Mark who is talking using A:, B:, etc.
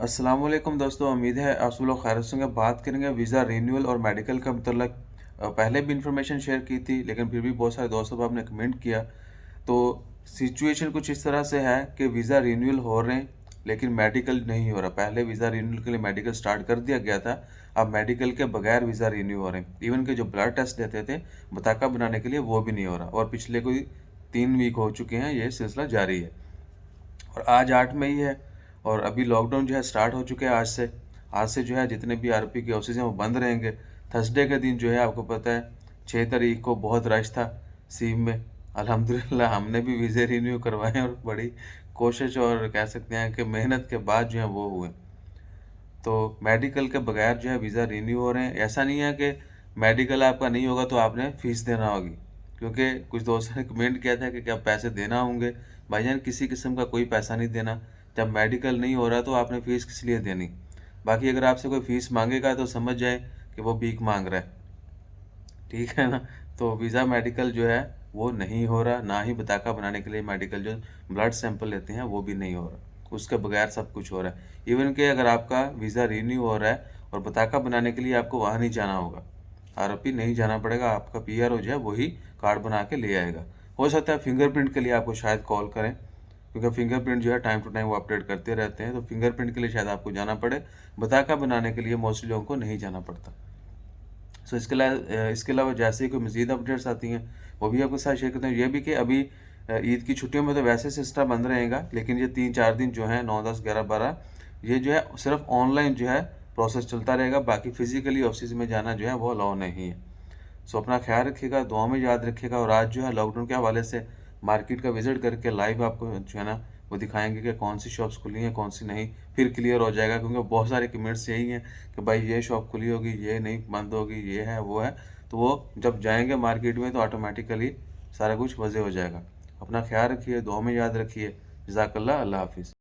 A: अस्सलाम वालेकुम दोस्तों, उम्मीद है आप सब लोग खैरियत से होंगे। बात करेंगे वीज़ा रिन्यूअल और मेडिकल का मतलब पहले भी इन्फॉर्मेशन शेयर की थी, लेकिन फिर भी बहुत सारे दोस्तों को आपने कमेंट किया। तो सिचुएशन कुछ इस तरह से है कि वीज़ा रिन्यूअल हो रहे हैं, लेकिन मेडिकल नहीं हो रहा। पहले वीज़ा रिन्यूअल के लिए मेडिकल स्टार्ट कर दिया गया था, अब मेडिकल के बगैर वीज़ा रिन्यू हो रहे हैं। इवन के जो ब्लड टेस्ट देते थे बताका बनाने के लिए, वो भी नहीं हो रहा, और पिछले कोई 3 वीक हो चुके हैं, ये सिलसिला जारी है। और आज 8 मई है, और अभी लॉकडाउन जो है स्टार्ट हो चुके हैं आज से जो है जितने भी आरपी के ऑफिस हैं वो बंद रहेंगे। थर्सडे के दिन जो है आपको पता है 6 तारीख को बहुत रश था सीम में। अल्हम्दुलिल्लाह हमने भी वीज़े रिन्यू करवाए, और बड़ी कोशिश और कह सकते हैं कि मेहनत के बाद जो है वो हुए। तो मेडिकल के बगैर जो है वीज़ा रिन्यू हो रहे हैं। ऐसा नहीं है कि मेडिकल आपका नहीं होगा तो आपने फ़ीस देना होगी, क्योंकि कुछ दोस्तों ने कमेंट किया था कि क्या पैसे देना होंगे। भाईजान, किसी किस्म का कोई पैसा नहीं देना। जब मेडिकल नहीं हो रहा तो आपने फ़ीस किस लिए देनी। बाकी अगर आपसे कोई फ़ीस मांगेगा तो समझ जाए कि वो भीख मांग रहा है, ठीक है ना। तो वीज़ा मेडिकल जो है वो नहीं हो रहा, ना ही बताका बनाने के लिए मेडिकल जो ब्लड सैंपल लेते हैं वो भी नहीं हो रहा। उसके बगैर सब कुछ हो रहा है। इवन कि अगर आपका वीज़ा रिन्यू हो रहा है और बताका बनाने के लिए आपको वहाँ नहीं जाना होगा, आरओपी नहीं जाना पड़ेगा, आपका पीआर हो जाए वही कार्ड बना के ले आएगा। हो सकता है फिंगरप्रिंट के लिए आपको शायद कॉल करें, क्योंकि फिंगरप्रिंट जो है टाइम टू टाइम वो अपडेट करते रहते हैं, तो फिंगरप्रिंट के लिए शायद आपको जाना पड़े। बताका बनाने के लिए मोस्टली लोगों को नहीं जाना पड़ता। सो इसके अलावा जैसे ही कोई मज़ीद अपडेट्स आती हैं वो भी आपके साथ शेयर करते हैं। ये भी कि अभी ईद की छुट्टियों में तो वैसे सिस्टम बंद रहेगा, लेकिन ये 3-4 दिन जो है 9, 10, 11, 12 ये जो है सिर्फ ऑनलाइन जो है प्रोसेस चलता रहेगा। बाकी फिजिकली ऑफिस में जाना जो है वो अलाउ नहीं है। सो अपना ख्याल रखिएगा, दुआ में याद रखिएगा। और आज जो है लॉकडाउन के हवाले से मार्केट का विजिट करके लाइव आपको जो है ना वो दिखाएंगे कि कौन सी शॉप्स खुली हैं कौन सी नहीं। फिर क्लियर हो जाएगा, क्योंकि बहुत सारे कमेंट्स यही हैं कि भाई ये शॉप खुली होगी, ये नहीं बंद होगी, ये है वो है। तो वो जब जाएंगे मार्केट में तो ऑटोमेटिकली सारा कुछ वजह हो जाएगा। अपना ख्याल रखिए, दुआ में याद रखिए। जज़ाकल्लाह, अल्लाह हाफिज़।